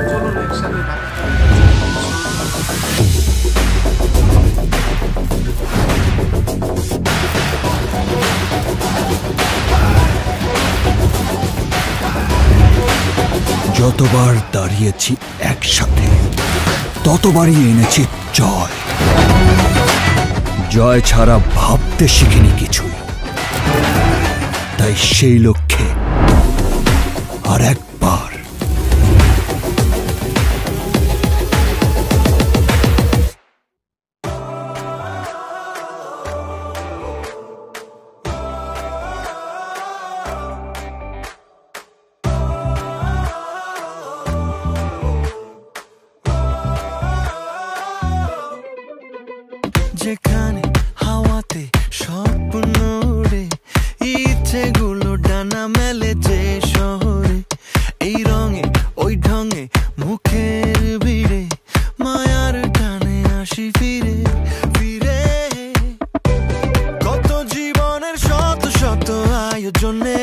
চলুন একসাথে যতবার দাঁড়িয়েছি একসাথে ততবারই এনেছি জয়। জয় ছাড়া ভাবতে শিখিনি কিছুই, তাই সেই লক্ষ্যে আর একবার যেখানে হাওয়াতে স্বপ্ন উড়ে, ইচ্ছেগুলো ডানা মেলে যে শহরে, এই রঙে ওই ঢঙে মুখের ভিড়ে, মায়ার টানে আসি ফিরে ফিরে। কত জীবনের শত শত আয়োজনে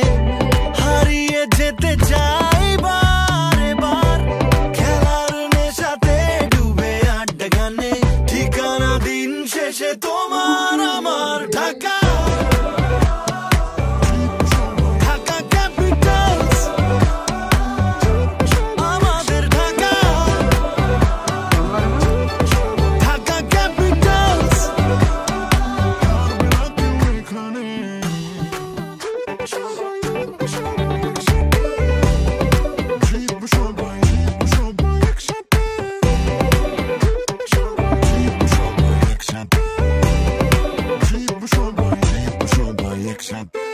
হারিয়ে যেতে চাই বারে বার, খেলার নেশাতে ডুবে আড্ডা গানে, ঠিকানা দিন শেষে তোমার আমার ঢাকা। ঢাকা ক্যাপিটালস আমাদের ঢাকা। ঢাকা ক্যাপিটালস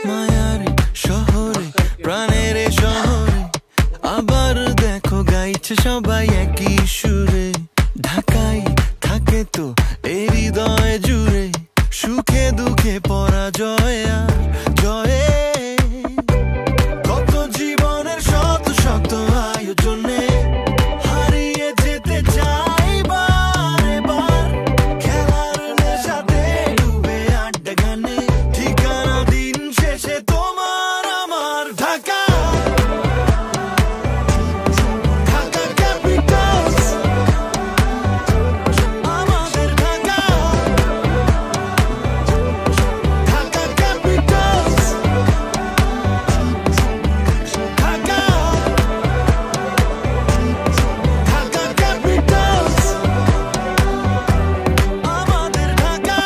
মায়ার শহরে, প্রাণের শহরে, আবার দেখো গাইছে সবাই একই সুরে। ঢাকায় থাকে তো এই হৃদয় জুড়ে, সুখে দুঃখে পরাজয় আর জয়ে। কত জীবনের শত শত আয়োজনে হারিয়ে যেতে চাই বারে বার, খেলার নেশাতে ডুবে আড্ডা গানে, ঠিকানা দিন শেষে তোমার আমার ঢাকা। ঢাকা ক্যাপিটালস আমাদের ঢাকা। ঢাকা ক্যাপিটালস ঢাকা। ঢাকা ক্যাপিটালস আমাদের Dhaka.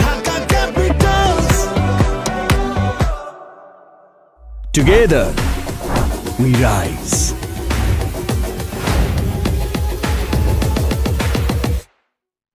Dhaka Capitals. together we rise.